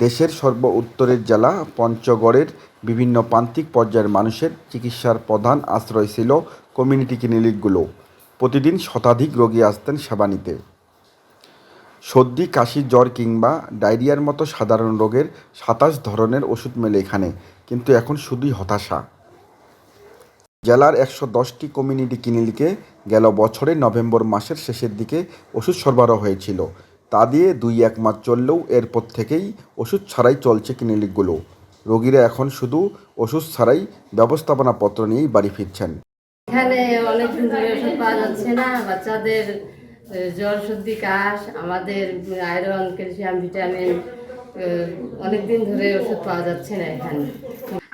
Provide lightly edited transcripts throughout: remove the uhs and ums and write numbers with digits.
দেশের সর্ব উত্তরের জেলা পঞ্চগড়ের বিভিন্ন প্রান্তিক পর্যায়ের মানুষের চিকিৎসার প্রধান আশ্রয় ছিল কমিউনিটি ক্লিনিকগুলো। প্রতিদিন শতাধিক রোগী আসতেন সেবা নিতে। সর্দি, কাশি, জ্বর কিংবা ডায়রিয়ার মতো সাধারণ রোগের ২৭ ধরনের ওষুধ মেলে এখানে, কিন্তু এখন শুধুই হতাশা। জেলার ১১০টি কমিউনিটি ক্লিনিকে গেল বছরের নভেম্বর মাসের শেষের দিকে ওষুধ সরবরাহ হয়েছিল। তা দিয়ে ২-১ মাস চললেও এরপর থেকেই ওষুধ ছাড়াই চলছে ক্লিনিকগুলো। রোগীরা এখন শুধু ওষুধ ছাড়াই ব্যবস্থাপনাপত্র নিয়েই বাড়ি ফিরছেন। এখানে অনেকদিন ধরে ওষুধ পাওয়া যাচ্ছে না। বাচ্চাদের জ্বর, সর্দি, কাশ, আমাদের আয়রন, ক্যালসিয়াম, ভিটামিন অনেকদিন ধরে ওষুধ পাওয়া যাচ্ছে না এখানে।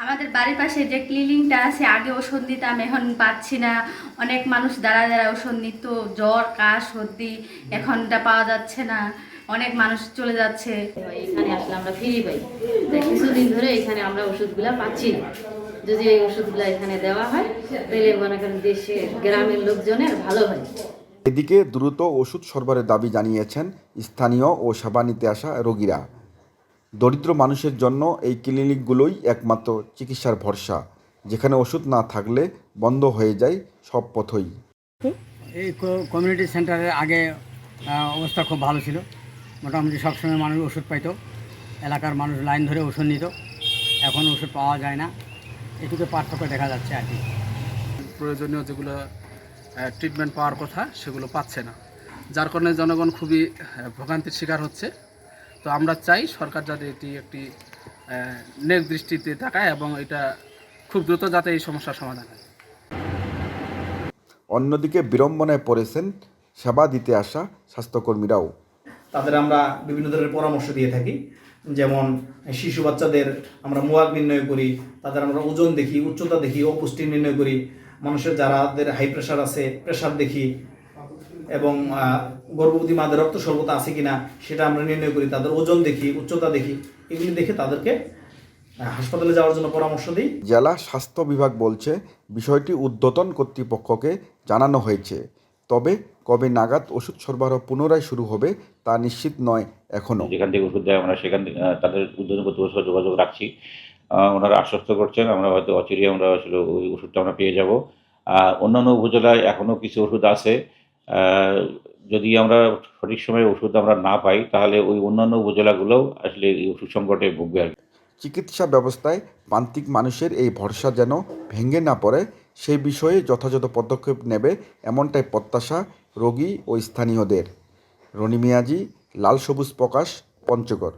আমাদের বাড়ির পাশে যে ক্লিনিকটা আছে, আগে ওষুধ নিতাম, এখন পাচ্ছি না। অনেক মানুষ দাঁড়ায় দাঁড়ায় ওষুধ নিত, জ্বর, কাশ, সর্দি, এখন এটা পাওয়া যাচ্ছে না। অনেক মানুষ চলে যাচ্ছে। এখানে আসলে আমরা ফ্রি পাই, তাই কিছুদিন ধরে এখানে আমরা ওষুধগুলো পাচ্ছি না। যদি এই ওষুধগুলো এখানে দেওয়া হয় তাহলে মনে করেন দেশে গ্রামের লোকজনের ভালো হয়। এদিকে দ্রুত ওষুধ সরবরাহের দাবি জানিয়েছেন স্থানীয় ও সেবা নিতে আসা রোগীরা। দরিদ্র মানুষের জন্য এই ক্লিনিকগুলোই একমাত্র চিকিৎসার ভরসা, যেখানে ওষুধ না থাকলে বন্ধ হয়ে যায় সব পথই। এই কমিউনিটি সেন্টারের আগে অবস্থা খুব ভালো ছিল। মোটামুটি সবসময় মানুষ ওষুধ পাইতো, এলাকার মানুষ লাইন ধরে ওষুধ নিত। এখন ওষুধ পাওয়া যায় না, এটুকু পার্থক্য দেখা যাচ্ছে আর কি। প্রয়োজনীয় যেগুলো ট্রিটমেন্ট পাওয়ার কথা সেগুলো পাচ্ছে না, যার কারণে জনগণ খুবই ভোগান্তির শিকার হচ্ছে। তো আমরা চাই সরকার যাতে এটি একটি নেক দৃষ্টিতে তাকায় এবং এটা খুব দ্রুত যাতে এই সমস্যার সমাধান হয়। অন্যদিকে বিড়ম্বনায় পড়েছেন সেবা দিতে আসা স্বাস্থ্যকর্মীরাও। তাদের আমরা বিভিন্ন ধরনের পরামর্শ দিয়ে থাকি, যেমন শিশু বাচ্চাদের আমরা মুয়াগ নির্ণয় করি, তাদের আমরা ওজন দেখি, উচ্চতা দেখি, অপুষ্টি নির্ণয় করি। মানুষের যাদের হাই প্রেশার আছে প্রেশার দেখি, এবং গর্ভবতী মাদের রক্ত স্বল্পতা আছে কিনা সেটা আমরা নির্ণয় করি। তাদের ওজন দেখি, উচ্চতা দেখি, এগুলি দেখে তাদেরকে হাসপাতালে যাওয়ার জন্য পরামর্শ দিই। জেলা স্বাস্থ্য বিভাগ বলছে বিষয়টি ঊর্ধ্বতন কর্তৃপক্ষকে জানানো হয়েছে, তবে কবে নাগাদ ওষুধ সরবরাহ পুনরায় শুরু হবে তা নিশ্চিত নয় এখনও। যেখান থেকে ওষুধ দেয় আমরা সেখান থেকে তাদের ঊর্ধ্বতন কর্তৃপক্ষের সাথে যোগাযোগ রাখছি। ওনারা আশ্বস্ত করছেন আমরা হয়তো অচিরেই আমরা আসলে ওই ওষুধটা আমরা পেয়ে যাব। অন্যান্য উপজেলায় এখনও কিছু ওষুধ আছে, যদি আমরা সঠিক সময়ে ওষুধ আমরা না পাই তাহলে ওই অন্যান্য উপজেলাগুলোও আসলে এই ওষুধ সংকটে ভুগবে আর কি। চিকিৎসা ব্যবস্থায় প্রান্তিক মানুষের এই ভরসা যেন ভেঙে না পড়ে সেই বিষয়ে যথাযথ পদক্ষেপ নেবে এমনটাই প্রত্যাশা রোগী ও স্থানীয়দের। রনি মিয়াজি, লাল সবুজ প্রকাশ, পঞ্চগড়।